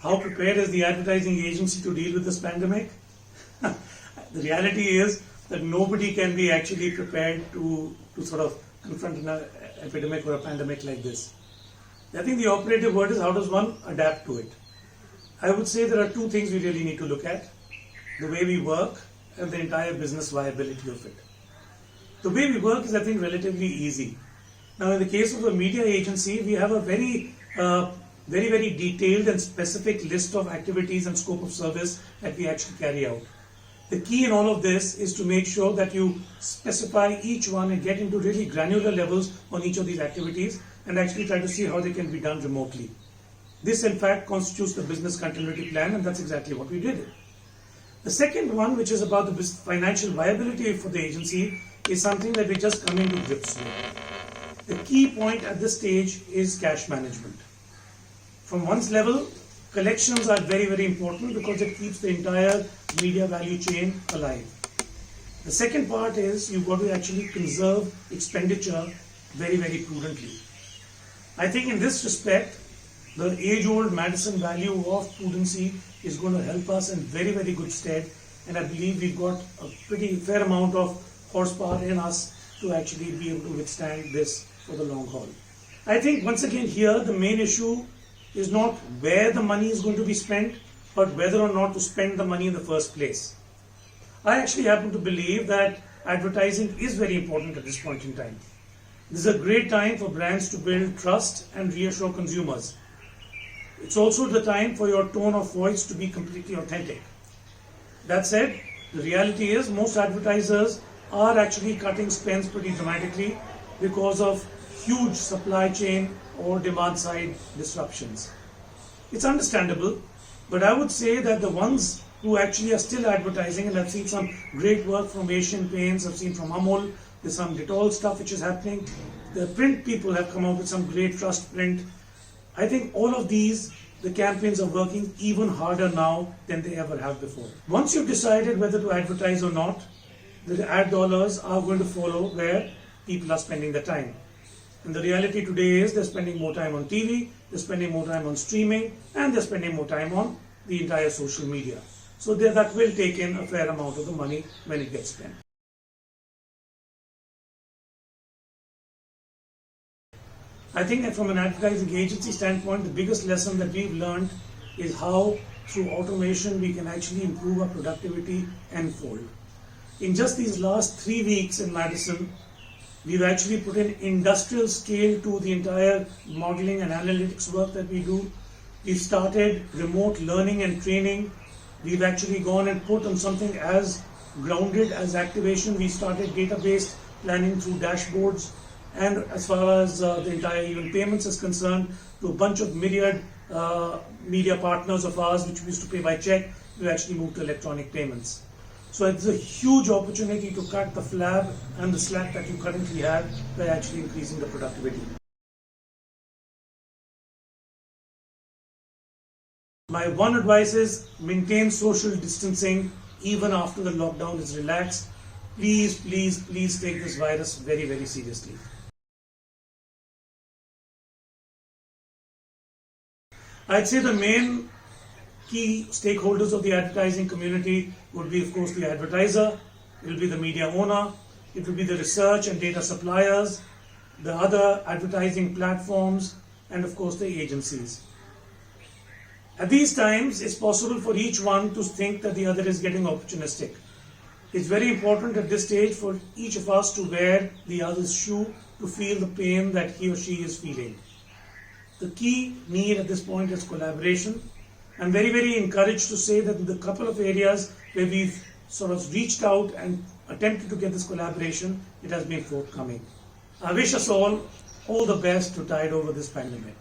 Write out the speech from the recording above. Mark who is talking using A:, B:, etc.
A: How prepared is the advertising agency to deal with this pandemic? The reality is that nobody can be actually prepared to sort of confront an epidemic or a pandemic like this. I think the operative word is how does one adapt to it? I would say there are two things we really need to look at: the way we work and the entire business viability of it. The way we work is, I think, relatively easy. Now, in the case of a media agency, we have a very detailed and specific list of activities and scope of service that we actually carry out. The key in all of this is to make sure that you specify each one and get into really granular levels on each of these activities and actually try to see how they can be done remotely. This, in fact, constitutes the business continuity plan, and that's exactly what we did. The second one, which is about the financial viability for the agency, is something that we're just coming to grips with. The key point at this stage is cash management. From one's level, collections are very important because it keeps the entire media value chain alive. The second part is you've got to actually conserve expenditure very prudently. I think in this respect, the age-old Madison value of prudency is going to help us in very good stead, and I believe we've got a pretty fair amount of horsepower in us to actually be able to withstand this for the long haul. I think once again here the main issue is not where the money is going to be spent, but whether or not to spend the money in the first place. I actually happen to believe that advertising is very important at this point in time. This is a great time for brands to build trust and reassure consumers. It's also the time for your tone of voice to be completely authentic. That said, the reality is most advertisers are actually cutting spends pretty dramatically because of huge supply chain or demand side disruptions. It's understandable, but I would say that the ones who actually are still advertising, and I've seen some great work from Asian Paints, I've seen from Amul, there's some Dettol stuff which is happening. The print people have come out with some great trust print. I think all of these, the campaigns are working even harder now than they ever have before. Once you've decided whether to advertise or not, the ad dollars are going to follow where people are spending their time. And the reality today is they're spending more time on TV, they're spending more time on streaming, and they're spending more time on the entire social media. So that will take in a fair amount of the money when it gets spent. I think that from an advertising agency standpoint, the biggest lesson that we've learned is how through automation we can actually improve our productivity tenfold. In just these last 3 weeks in Madison, we've actually put in industrial scale to the entire modeling and analytics work that we do. We've started remote learning and training. We've actually gone and put on something as grounded as activation. We started database planning through dashboards. And as far as the entire even payments is concerned, to a bunch of myriad media partners of ours, which we used to pay by check, we actually moved to electronic payments. So it's a huge opportunity to cut the flab and the slack that you currently have by actually increasing the productivity. My one advice is maintain social distancing even after the lockdown is relaxed. Please take this virus very seriously. I'd say the main key stakeholders of the advertising community would be, of course, the advertiser, it will be the media owner, it will be the research and data suppliers, the other advertising platforms, and of course the agencies. At these times, it's possible for each one to think that the other is getting opportunistic. It's very important at this stage for each of us to wear the other's shoe to feel the pain that he or she is feeling. The key need at this point is collaboration. I'm very encouraged to say that in the couple of areas where we've sort of reached out and attempted to get this collaboration, it has been forthcoming. I wish us all the best to tide over this pandemic.